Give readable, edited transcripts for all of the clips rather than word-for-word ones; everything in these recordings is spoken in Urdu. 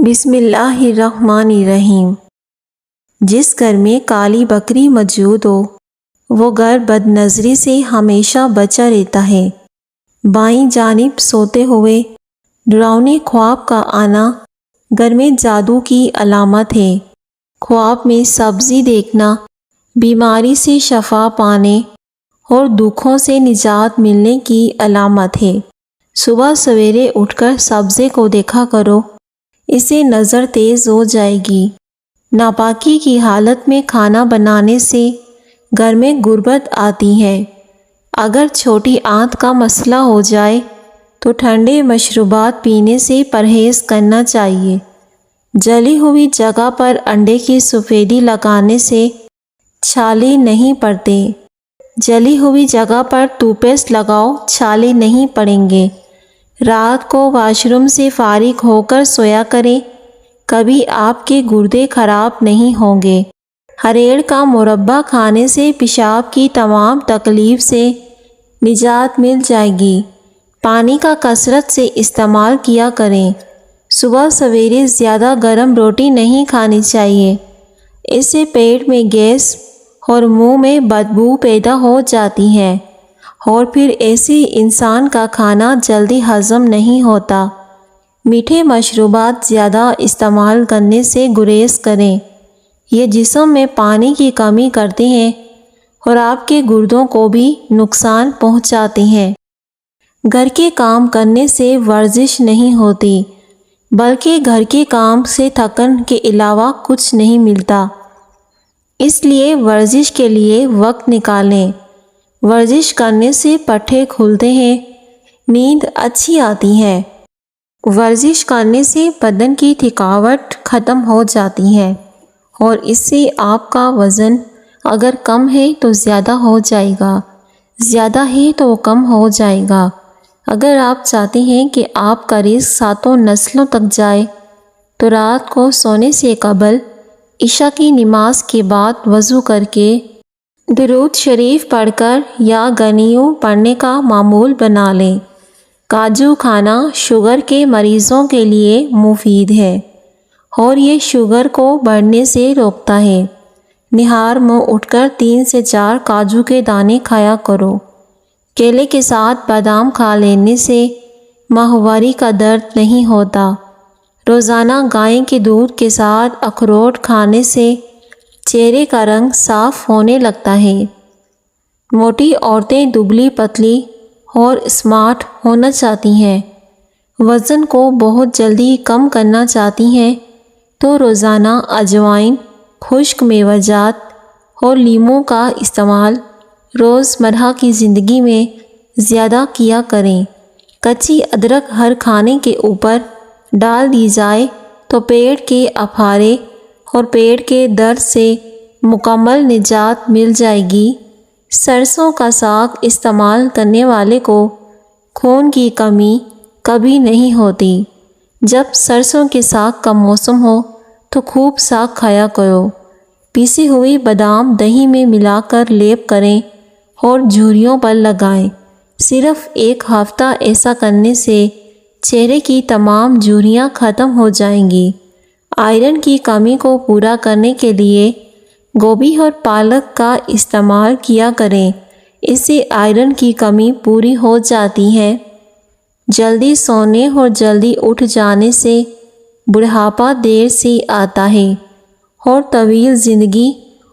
بسم اللہ الرحمن الرحیم۔ جس گھر میں کالی بکری موجود ہو وہ گھر بد نظری سے ہمیشہ بچا رہتا ہے۔ بائیں جانب سوتے ہوئے ڈراؤنے خواب کا آنا گھر میں جادو کی علامت ہے۔ خواب میں سبزی دیکھنا بیماری سے شفا پانے اور دکھوں سے نجات ملنے کی علامت ہے۔ صبح سویرے اٹھ کر سبزے کو دیکھا کرو، اس سے نظر تیز ہو جائے گی۔ ناپاکی کی حالت میں کھانا بنانے سے گھر میں غربت آتی ہے۔ اگر چھوٹی آنت کا مسئلہ ہو جائے تو ٹھنڈے مشروبات پینے سے پرہیز کرنا چاہیے۔ جلی ہوئی جگہ پر انڈے کی سفیدی لگانے سے چھالے نہیں پڑتے۔ جلی ہوئی جگہ پر ٹوتھ پیسٹ لگاؤ، چھالے نہیں پڑیں گے۔ رات کو واش روم سے فارغ ہو کر سویا کریں، کبھی آپ کے گردے خراب نہیں ہوں گے۔ ہریڑ کا مربع کھانے سے پیشاب کی تمام تکلیف سے نجات مل جائے گی۔ پانی کا کثرت سے استعمال کیا کریں۔ صبح سویرے زیادہ گرم روٹی نہیں کھانی چاہیے، اس سے پیٹ میں گیس اور منہ میں بدبو پیدا ہو جاتی ہے اور پھر ایسے انسان کا کھانا جلدی ہضم نہیں ہوتا۔ میٹھے مشروبات زیادہ استعمال کرنے سے گریز کریں، یہ جسم میں پانی کی کمی کرتے ہیں اور آپ کے گردوں کو بھی نقصان پہنچاتے ہیں۔ گھر کے کام کرنے سے ورزش نہیں ہوتی، بلکہ گھر کے کام سے تھکن کے علاوہ کچھ نہیں ملتا۔ اس لیے ورزش کے لیے وقت نکالیں۔ ورزش کرنے سے پٹھے کھلتے ہیں، نیند اچھی آتی ہے۔ ورزش کرنے سے بدن کی تھکاوٹ ختم ہو جاتی ہے اور اس سے آپ کا وزن اگر کم ہے تو زیادہ ہو جائے گا، زیادہ ہے تو کم ہو جائے گا۔ اگر آپ چاہتے ہیں کہ آپ کا رزق ساتوں نسلوں تک جائے تو رات کو سونے سے قبل عشاء کی نماز کے بعد وضو کر کے درود شریف پڑھ کر یا غنیوں پڑھنے کا معمول بنا لیں۔ کاجو کھانا شوگر کے مریضوں کے لیے مفید ہے اور یہ شوگر کو بڑھنے سے روکتا ہے۔ نہار منہ اٹھ کر 3 سے 4 کاجو کے دانے کھایا کرو۔ کیلے کے ساتھ بادام کھا لینے سے ماہواری کا درد نہیں ہوتا۔ روزانہ گائے کے دودھ کے ساتھ اخروٹ کھانے سے چہرے کا رنگ صاف ہونے لگتا ہے۔ موٹی عورتیں دبلی پتلی اور اسمارٹ ہونا چاہتی ہیں، وزن کو بہت جلدی کم کرنا چاہتی ہیں تو روزانہ اجوائن، خشک میوہ جات اور لیموں کا استعمال روزمرہ کی زندگی میں زیادہ کیا کریں۔ کچی ادرک ہر کھانے کے اوپر ڈال دی جائے تو پیٹ کے افارے اور پیٹ کے درد سے مکمل نجات مل جائے گی۔ سرسوں کا ساگ استعمال کرنے والے کو خون کی کمی کبھی نہیں ہوتی۔ جب سرسوں کے ساگ کا موسم ہو تو خوب ساگ کھایا کرو۔ پیسی ہوئی بادام دہی میں ملا کر لیپ کریں اور جھریوں پر لگائیں۔ صرف 1 ہفتہ ایسا کرنے سے چہرے کی تمام جھریاں ختم ہو جائیں گی۔ آئرن کی کمی کو پورا کرنے کے لیے گوبھی اور پالک کا استعمال کیا کریں، اس سے آئرن کی کمی پوری ہو جاتی ہے۔ جلدی سونے اور جلدی اٹھ جانے سے بڑھاپا دیر سے آتا ہے اور طویل زندگی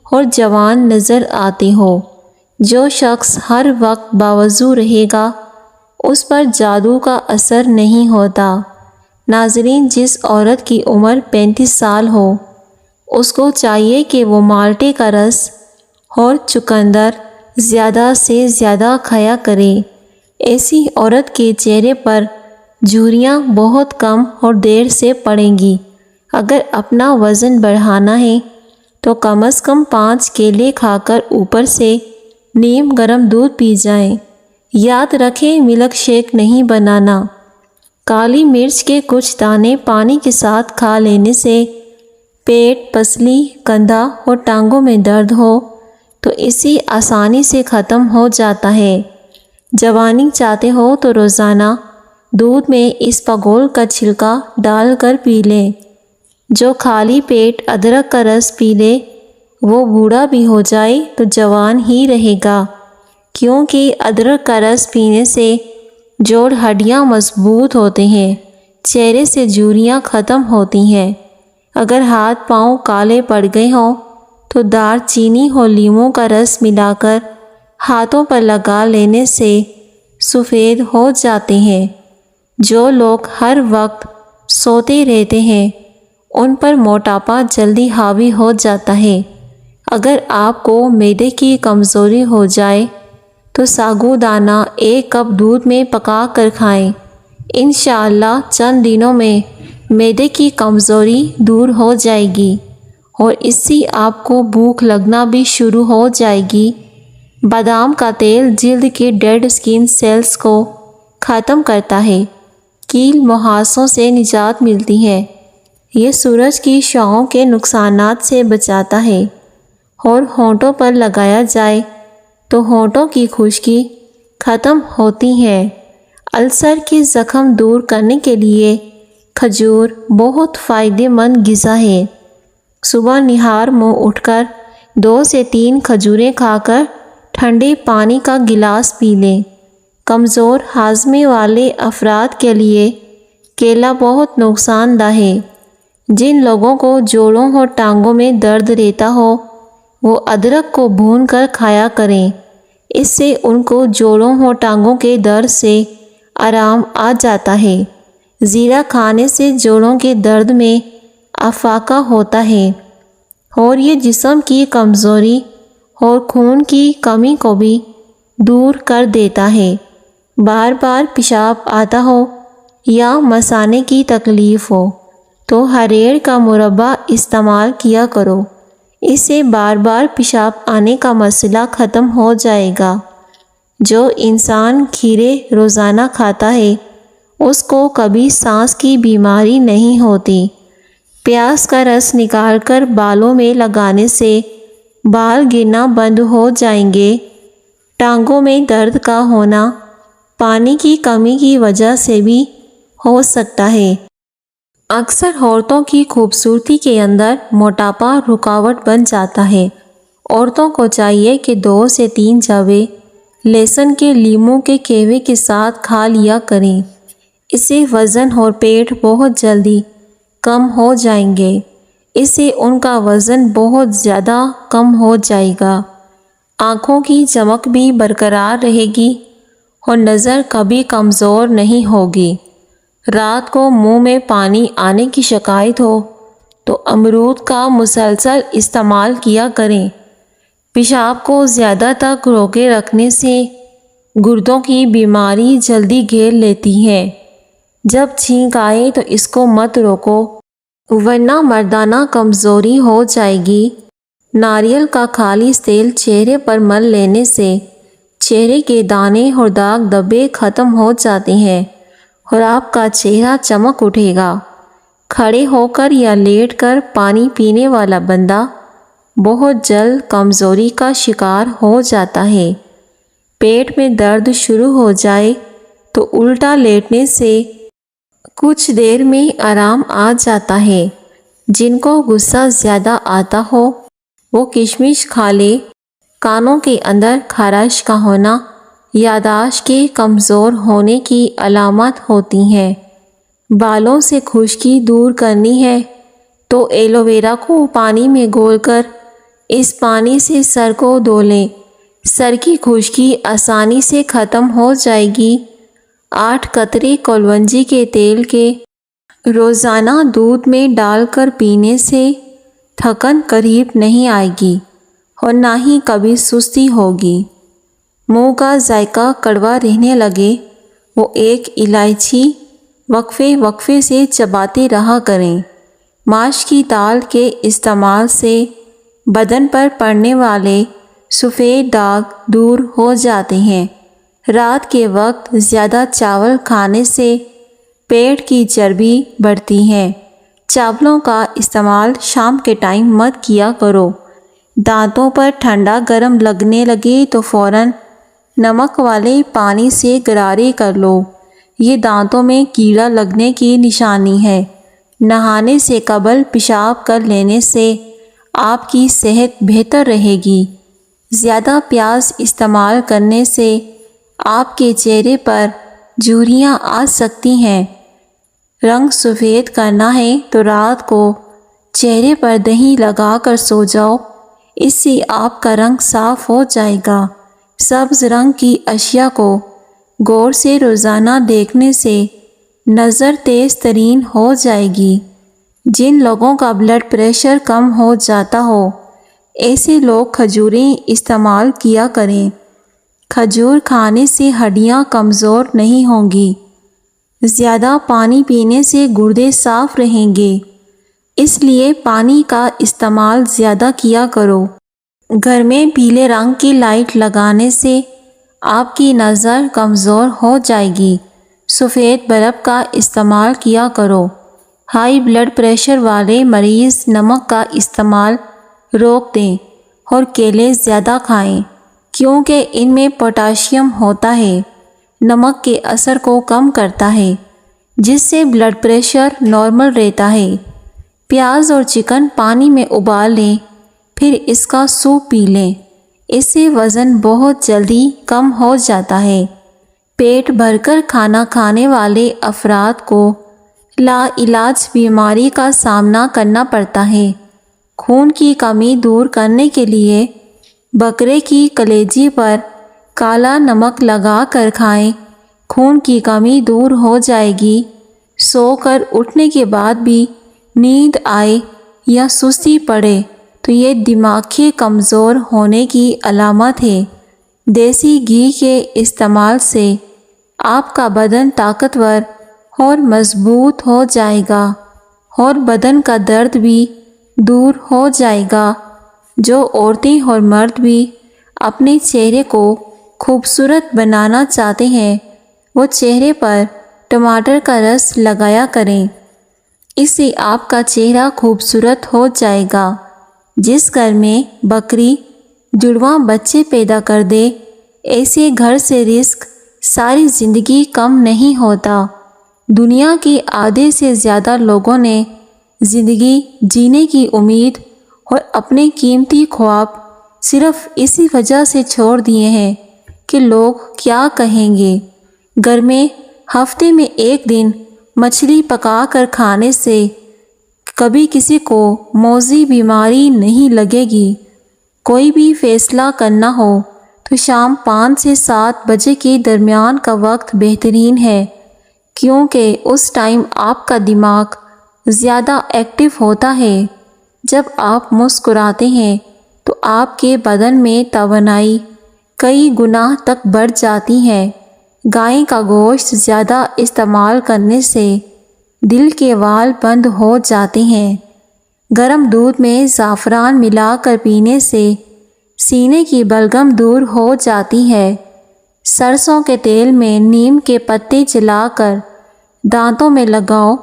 اور جوان نظر آتے ہو۔ جو شخص ہر وقت باوضو رہے گا اس پر جادو کا اثر نہیں ہوتا۔ ناظرین، جس عورت کی عمر 35 سال ہو اس کو چاہیے کہ وہ مالٹے کا رس اور چقندر زیادہ سے زیادہ کھایا کرے۔ ایسی عورت کے چہرے پر جھریاں بہت کم اور دیر سے پڑیں گی۔ اگر اپنا وزن بڑھانا ہے تو کم از کم 5 کیلے کھا کر اوپر سے نیم گرم دودھ پی جائیں۔ یاد رکھیں، ملک شیک نہیں بنانا۔ کالی مرچ کے کچھ دانے پانی کے ساتھ کھا لینے سے پیٹ، پسلی، کندھا اور ٹانگوں میں درد ہو تو اسے آسانی سے ختم ہو جاتا ہے۔ جوانی چاہتے ہو تو روزانہ دودھ میں اسپاغول کا چھلکا ڈال کر پی لیں۔ جو خالی پیٹ ادرک کا رس پی لے وہ بوڑھا بھی ہو جائے تو جوان ہی رہے گا، کیونکہ ادرک کا رس پینے سے جوڑ ہڈیاں مضبوط ہوتے ہیں، چہرے سے جھریاں ختم ہوتی ہیں۔ اگر ہاتھ پاؤں کالے پڑ گئے ہوں تو دار چینی اور لیموں کا رس ملا کر ہاتھوں پر لگا لینے سے سفید ہو جاتے ہیں۔ جو لوگ ہر وقت سوتے رہتے ہیں ان پر موٹاپا جلدی حاوی ہو جاتا ہے۔ اگر آپ کو معدے کی کمزوری ہو جائے تو ساگو دانہ 1 کپ دودھ میں پکا کر کھائیں، انشاءاللہ چند دنوں میں معدے کی کمزوری دور ہو جائے گی اور اس سے آپ کو بھوک لگنا بھی شروع ہو جائے گی۔ بادام کا تیل جلد کے ڈیڈ سکن سیلز کو ختم کرتا ہے، کیل مہاسوں سے نجات ملتی ہے، یہ سورج کی شعاعوں کے نقصانات سے بچاتا ہے، اور ہونٹوں پر لگایا جائے تو ہونٹوں کی خشکی ختم ہوتی ہے۔ السر کے زخم دور کرنے کے لیے کھجور بہت فائدہ مند غذا ہے۔ صبح نہار منہ اٹھ کر 2 سے 3 کھجوریں کھا کر ٹھنڈے پانی کا گلاس پی لیں۔ کمزور ہاضمے والے افراد کے لیے کیلا بہت نقصان دہ ہے۔ جن لوگوں کو جوڑوں اور ٹانگوں میں درد رہتا ہو وہ ادرک کو بھون کر کھایا کریں، اس سے ان کو جوڑوں اور ٹانگوں کے درد سے آرام آ جاتا ہے۔ زیرہ کھانے سے جوڑوں کے درد میں افاقہ ہوتا ہے اور یہ جسم کی کمزوری اور خون کی کمی کو بھی دور کر دیتا ہے۔ بار بار پیشاب آتا ہو یا مثانے کی تکلیف ہو تو ہریڑ کا مربع استعمال کیا کرو، اس سے بار بار پیشاب آنے کا مسئلہ ختم ہو جائے گا۔ جو انسان کھیرے روزانہ کھاتا ہے اس کو کبھی سانس کی بیماری نہیں ہوتی۔ پیاز کا رس نکال کر بالوں میں لگانے سے بال گرنا بند ہو جائیں گے۔ ٹانگوں میں درد کا ہونا پانی کی کمی کی وجہ سے بھی ہو سکتا ہے۔ اکثر عورتوں کی خوبصورتی کے اندر موٹاپا رکاوٹ بن جاتا ہے۔ عورتوں کو چاہیے کہ 2 سے 3 جوے لہسن کے لیموں کے کیوے کے ساتھ کھا لیا کریں، اس سے وزن اور پیٹ بہت جلدی کم ہو جائیں گے، اس سے ان کا وزن بہت زیادہ کم ہو جائے گا۔ آنکھوں کی چمک بھی برقرار رہے گی اور نظر کبھی کمزور نہیں ہوگی۔ رات کو منہ میں پانی آنے کی شکایت ہو تو امرود کا مسلسل استعمال کیا کریں۔ پیشاب کو زیادہ تک روکے رکھنے سے گردوں کی بیماری جلدی گھیر لیتی ہے۔ جب چھینک آئے تو اس کو مت روکو ورنہ مردانہ کمزوری ہو جائے گی۔ ناریل کا خالص تیل چہرے پر مل لینے سے چہرے کے دانے اور داغ دھبے ختم ہو جاتے ہیں اور آپ کا چہرہ چمک اٹھے گا۔ کھڑے ہو کر یا لیٹ کر پانی پینے والا بندہ بہت جلد کمزوری کا شکار ہو جاتا ہے۔ پیٹ میں درد شروع ہو جائے تو الٹا لیٹنے سے کچھ دیر میں آرام آ جاتا ہے۔ جن کو غصہ زیادہ آتا ہو وہ کشمش کھا لے۔ کانوں کے اندر خراش کا ہونا یادداشت کے کمزور ہونے کی علامت ہوتی ہیں۔ بالوں سے خشکی دور کرنی ہے تو ایلو ویرا کو پانی میں گھول کر اس پانی سے سر کو دھو لیں، سر کی خشکی آسانی سے ختم ہو جائے گی۔ 8 قطرے کلونجی کے تیل کے روزانہ دودھ میں ڈال کر پینے سے تھکن قریب نہیں آئے گی اور نہ ہی کبھی سستی ہوگی۔ منہ کا ذائقہ کڑوا رہنے لگے وہ 1 الائچی وقفے سے چباتے رہا کریں۔ ماش کی دال کے استعمال سے بدن پر پڑنے والے سفید داغ دور ہو جاتے ہیں۔ رات کے وقت زیادہ چاول کھانے سے پیٹ کی چربی بڑھتی ہے۔ چاولوں کا استعمال شام کے ٹائم مت کیا کرو۔ دانتوں پر ٹھنڈا گرم لگنے لگے تو فوراً نمک والے پانی سے غرارے کر لو، یہ دانتوں میں کیڑا لگنے کی نشانی ہے۔ نہانے سے قبل پیشاب کر لینے سے آپ کی صحت بہتر رہے گی۔ زیادہ پیاز استعمال کرنے سے آپ کے چہرے پر جھریاں آ سکتی ہیں۔ رنگ سفید کرنا ہے تو رات کو چہرے پر دہی لگا کر سو جاؤ، اس سے آپ کا رنگ صاف ہو جائے گا۔ سبز رنگ کی اشیاء کو غور سے روزانہ دیکھنے سے نظر تیز ترین ہو جائے گی۔ جن لوگوں کا بلڈ پریشر کم ہو جاتا ہو، ایسے لوگ کھجوریں استعمال کیا کریں۔ کھجور کھانے سے ہڈیاں کمزور نہیں ہوں گی۔ زیادہ پانی پینے سے گردے صاف رہیں گے، اس لیے پانی کا استعمال زیادہ کیا کرو۔ گھر میں پیلے رنگ کی لائٹ لگانے سے آپ کی نظر کمزور ہو جائے گی۔ سفید بلب کا استعمال کیا کرو۔ ہائی بلڈ پریشر والے مریض نمک کا استعمال روک دیں اور کیلے زیادہ کھائیں، کیونکہ ان میں پوٹاشیم ہوتا ہے، نمک کے اثر کو کم کرتا ہے، جس سے بلڈ پریشر نارمل رہتا ہے۔ پیاز اور چکن پانی میں ابال لیں، پھر اس کا سوپ پی لیں، اس سے وزن بہت جلدی کم ہو جاتا ہے۔ پیٹ بھر کر کھانا کھانے والے افراد کو لا علاج بیماری کا سامنا کرنا پڑتا ہے۔ خون کی کمی دور کرنے کے لیے بکرے کی کلیجی پر کالا نمک لگا کر کھائیں، خون کی کمی دور ہو جائے گی۔ سو کر اٹھنے کے بعد بھی نیند آئے یا سستی پڑے تو یہ دماغ کے کمزور ہونے کی علامت ہے۔ دیسی گھی کے استعمال سے آپ کا بدن طاقتور اور مضبوط ہو جائے گا اور بدن کا درد بھی دور ہو جائے گا۔ جو عورتیں اور مرد بھی اپنے چہرے کو خوبصورت بنانا چاہتے ہیں، وہ چہرے پر ٹماٹر کا رس لگایا کریں، اس سے آپ کا چہرہ خوبصورت ہو جائے گا۔ جس گھر میں بکری جڑواں بچے پیدا کر دے، ایسے گھر سے رزق ساری زندگی کم نہیں ہوتا۔ دنیا کے آدھے سے زیادہ لوگوں نے زندگی جینے کی امید اور اپنے قیمتی خواب صرف اسی وجہ سے چھوڑ دیے ہیں کہ لوگ کیا کہیں گے۔ گھر میں ہفتے میں ایک دن مچھلی پکا کر کھانے سے کبھی کسی کو موذی بیماری نہیں لگے گی۔ کوئی بھی فیصلہ کرنا ہو تو شام 5 سے 7 بجے کے درمیان کا وقت بہترین ہے، کیونکہ اس ٹائم آپ کا دماغ زیادہ ایکٹیو ہوتا ہے۔ جب آپ مسکراتے ہیں تو آپ کے بدن میں توانائی کئی گنا تک بڑھ جاتی ہے۔ گائے کا گوشت زیادہ استعمال کرنے سے دل کے وال بند ہو جاتے ہیں۔ گرم دودھ میں زعفران ملا کر پینے سے سینے کی بلغم دور ہو جاتی ہے۔ سرسوں کے تیل میں نیم کے پتے جلا کر دانتوں میں لگاؤ،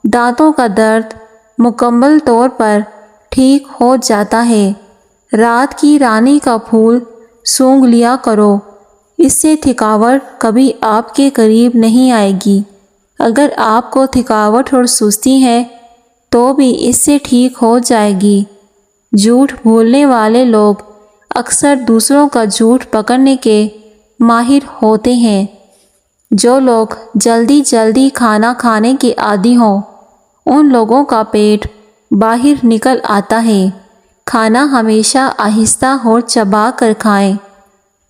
دانتوں کا درد مکمل طور پر ٹھیک ہو جاتا ہے۔ رات کی رانی کا پھول سونگھ لیا کرو، اس سے تھکاوٹ کبھی آپ کے قریب نہیں آئے گی۔ اگر آپ کو تھکاوٹ اور سستی ہے تو بھی اس سے ٹھیک ہو جائے گی۔ جھوٹ بولنے والے لوگ اکثر دوسروں کا جھوٹ پکڑنے کے ماہر ہوتے ہیں۔ جو لوگ جلدی جلدی کھانا کھانے کے عادی ہوں، ان لوگوں کا پیٹ باہر نکل آتا ہے۔ کھانا ہمیشہ آہستہ اور چبا کر کھائیں۔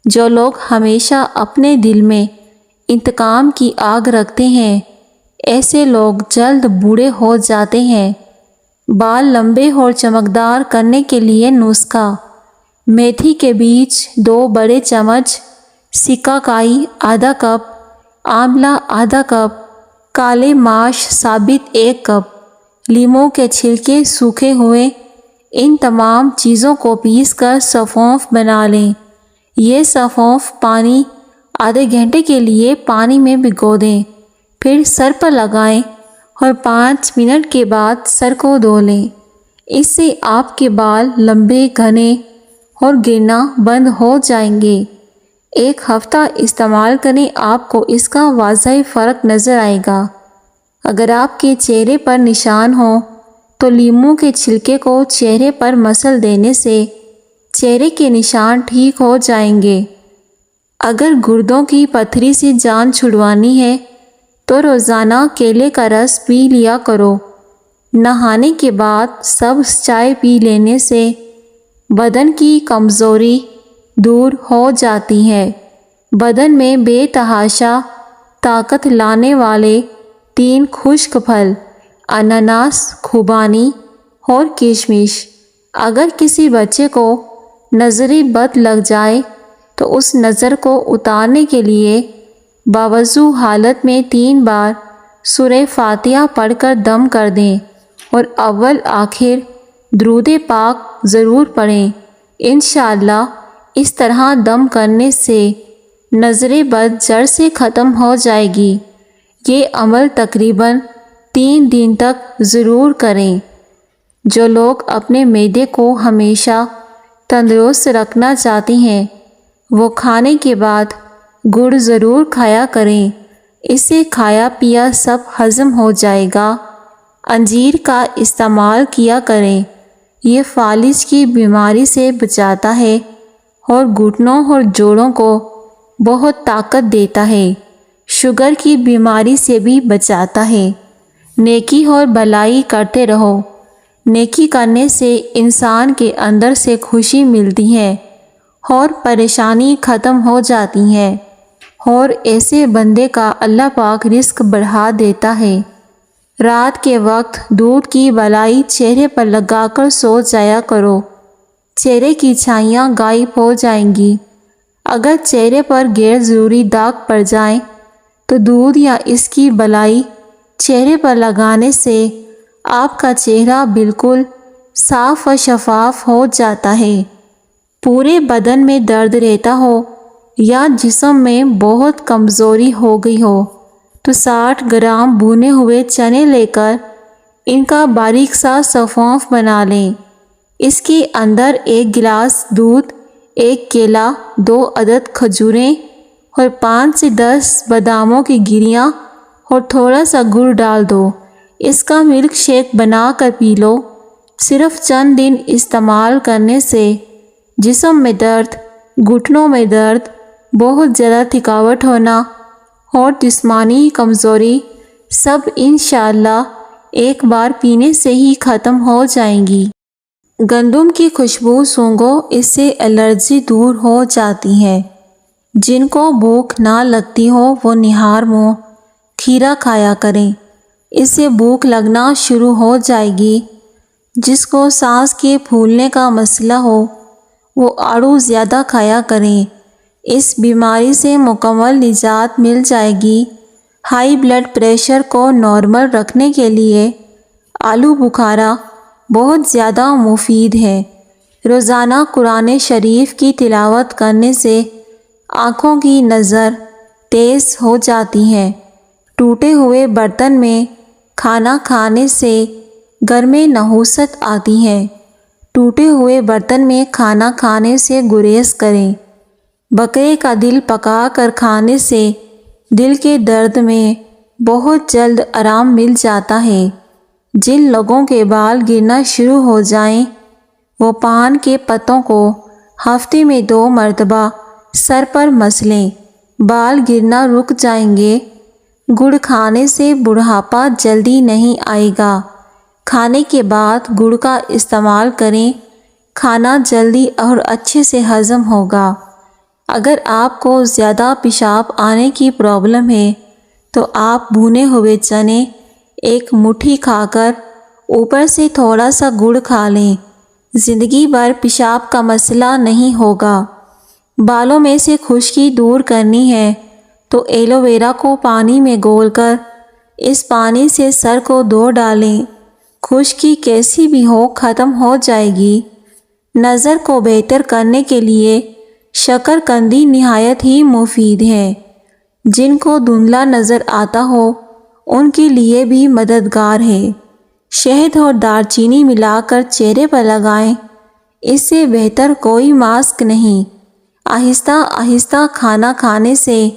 جو لوگ ہمیشہ اپنے دل میں انتقام کی آگ رکھتے ہیں، ایسے لوگ جلد بوڑھے ہو جاتے ہیں۔ بال لمبے اور چمکدار کرنے کے لیے نسخہ: میتھی کے بیج 2 بڑے چمچ، سکاکائی آدھا کپ، آملہ آدھا کپ، کالے ماش ثابت 1 کپ، لیموں کے چھلکے سوکھے ہوئے۔ ان تمام چیزوں کو پیس کر سونف بنا لیں۔ یہ سونف پانی آدھے گھنٹے کے لیے پانی میں بھگو دیں، پھر سر پر لگائیں اور 5 منٹ کے بعد سر کو دھو لیں۔ اس سے آپ کے بال لمبے، گھنے اور گرنا بند ہو جائیں گے۔ 1 ہفتہ استعمال کریں، آپ کو اس کا واضح فرق نظر آئے گا۔ اگر آپ کے چہرے پر نشان ہوں تو لیموں کے چھلکے کو چہرے پر مسل دینے سے چہرے کے نشان ٹھیک ہو جائیں گے۔ اگر گردوں کی پتھری سے جان چھڑوانی ہے تو روزانہ کیلے کا رس پی لیا کرو۔ نہانے کے بعد سبز چائے پی لینے سے بدن کی کمزوری دور ہو جاتی ہے۔ بدن میں بے تحاشا طاقت لانے والے 3 خشک پھل انناس، خوبانی اور کشمش۔ اگر کسی بچے کو نظر بد لگ جائے تو اس نظر کو اتارنے کے لیے باوضو حالت میں 3 بار سورہ فاتحہ پڑھ کر دم کر دیں اور اول آخر درود پاک ضرور پڑھیں۔ انشاءاللہ اس طرح دم کرنے سے نظر بد جڑ سے ختم ہو جائے گی۔ یہ عمل تقریباً 3 دن تک ضرور کریں۔ جو لوگ اپنے معدے کو ہمیشہ تندرست رکھنا چاہتے ہیں وہ کھانے کے بعد گڑ ضرور کھایا کریں، اس سے کھایا پیا سب ہضم ہو جائے گا۔ انجیر کا استعمال کیا کریں، یہ فالج کی بیماری سے بچاتا ہے اور گھٹنوں اور جوڑوں کو بہت طاقت دیتا ہے، شوگر کی بیماری سے بھی بچاتا ہے۔ نیکی اور بھلائی کرتے رہو، نیکی کرنے سے انسان کے اندر سے خوشی ملتی ہے اور پریشانی ختم ہو جاتی ہے، اور ایسے بندے کا اللہ پاک رزق بڑھا دیتا ہے۔ رات کے وقت دودھ کی بلائی چہرے پر لگا کر سو جایا کرو، چہرے کی چھائیاں غائب ہو جائیں گی۔ اگر چہرے پر غیر ضروری داغ پڑ جائیں تو دودھ یا اس کی بلائی چہرے پر لگانے سے آپ کا چہرہ بالکل صاف و شفاف ہو جاتا ہے۔ پورے بدن میں درد رہتا ہو یا جسم میں بہت کمزوری ہو گئی ہو تو 60 گرام بھنے ہوئے چنے لے کر ان کا باریک سا سونف بنا لیں۔ اس کے اندر 1 گلاس دودھ، 1 کیلا، 2 عدد کھجوریں اور 5 سے 10 باداموں کی گریاں اور تھوڑا سا گڑ ڈال دو۔ اس کا ملک شیک بنا کر پی لو۔ صرف چند دن استعمال کرنے سے جسم میں درد، گھٹنوں میں درد، بہت زیادہ تھکاوٹ ہونا اور جسمانی کمزوری سب انشاءاللہ ایک بار پینے سے ہی ختم ہو جائیں گی۔ گندم کی خوشبو سونگھو، اس سے الرجی دور ہو جاتی ہے۔ جن کو بھوک نہ لگتی ہو وہ نہار منہ کھیرا کھایا کریں، اس سے بھوک لگنا شروع ہو جائے گی۔ جس کو سانس کے پھولنے کا مسئلہ ہو وہ آڑو زیادہ کھایا کریں، اس بیماری سے مکمل نجات مل جائے گی۔ ہائی بلڈ پریشر کو نارمل رکھنے کے لیے آلو بخارا بہت زیادہ مفید ہے۔ روزانہ قرآن شریف کی تلاوت کرنے سے آنکھوں کی نظر تیز ہو جاتی ہے۔ ٹوٹے ہوئے برتن میں کھانا کھانے سے گھر میں نحوست آتی ہے۔ ٹوٹے ہوئے برتن میں کھانا کھانے سے گریز کریں۔ بکرے کا دل پکا کر کھانے سے دل کے درد میں بہت جلد آرام مل جاتا ہے۔ جن لوگوں کے بال گرنا شروع ہو جائیں وہ پان کے پتوں کو ہفتے میں 2 مرتبہ سر پر مسلیں، بال گرنا رک جائیں گے۔ گڑ کھانے سے بڑھاپا جلدی نہیں آئے گا۔ کھانے کے بعد گڑ کا استعمال کریں، کھانا جلدی اور اچھے سے ہضم ہوگا۔ اگر آپ کو زیادہ پیشاب آنے کی پرابلم ہے تو آپ بھنے ہوئے چنے 1 مٹھی کھا کر اوپر سے تھوڑا سا گڑ کھا لیں، زندگی بھر پیشاب کا مسئلہ نہیں ہوگا۔ بالوں میں سے خشکی دور کرنی ہے تو ایلو ویرا کو پانی میں گھول کر اس پانی سے سر کو دھو ڈالیں، خشکی کیسی بھی ہو ختم ہو جائے گی۔ نظر کو بہتر کرنے کے لیے شکر قندی نہایت ہی مفید ہے۔ جن کو دھندلا نظر آتا ہو ان کے لیے بھی مددگار ہے۔ شہد اور دار چینی ملا کر چہرے پر لگائیں، اس سے بہتر کوئی ماسک نہیں۔ آہستہ آہستہ کھانا کھانے سے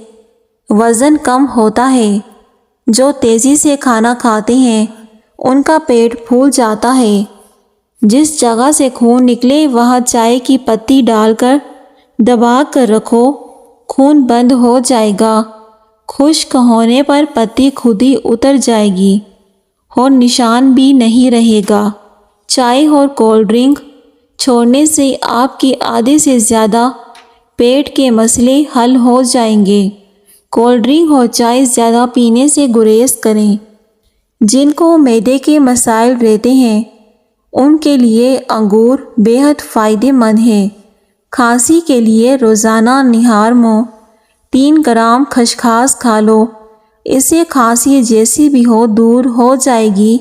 وزن کم ہوتا ہے۔ جو تیزی سے کھانا کھاتے ہیں ان کا پیٹ پھول جاتا ہے۔ جس جگہ سے خون نکلے وہاں چائے کی پتی ڈال کر دبا کر رکھو، خون بند ہو جائے گا۔ خشک ہونے پر پتی خود ہی اتر جائے گی اور نشان بھی نہیں رہے گا۔ چائے اور کولڈ ڈرنک چھوڑنے سے آپ کی آدھے سے زیادہ پیٹ کے مسئلے حل ہو جائیں گے۔ کولڈ ڈرنک اور چائے زیادہ پینے سے گریز کریں۔ جن کو معدے کے مسائل رہتے ہیں ان کے لیے انگور بے حد فائدہ مند ہے۔ کھانسی کے لیے روزانہ نہار منہ 3 گرام خسخاس کھا لو، اس سے کھانسی جیسی بھی ہو دور ہو جائے گی۔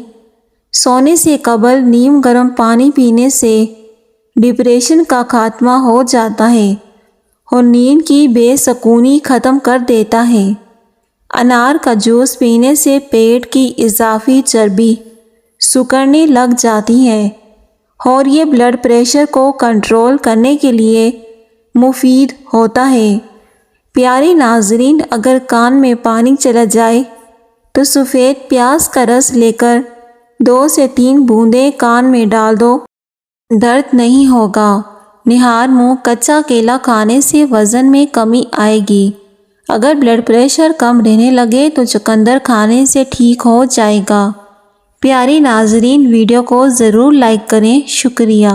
سونے سے قبل نیم گرم پانی پینے سے ڈپریشن کا خاتمہ ہو جاتا ہے اور نیند کی بے سکونی ختم کر دیتا ہے۔ انار کا جوس پینے سے پیٹ کی اضافی چربی سکڑنے لگ جاتی ہے اور یہ بلڈ پریشر کو کنٹرول کرنے کے لیے مفید ہوتا ہے۔ پیارے ناظرین، اگر کان میں پانی چلا جائے تو سفید پیاز کا رس لے کر 2 سے 3 بوندیں کان میں ڈال دو، درد نہیں ہوگا۔ نہار منہ کچا کیلا کھانے سے وزن میں کمی آئے گی۔ اگر بلڈ پریشر کم رہنے لگے تو چقندر کھانے سے ٹھیک ہو جائے گا۔ پیارے ناظرین، ویڈیو کو ضرور لائک کریں۔ شکریہ۔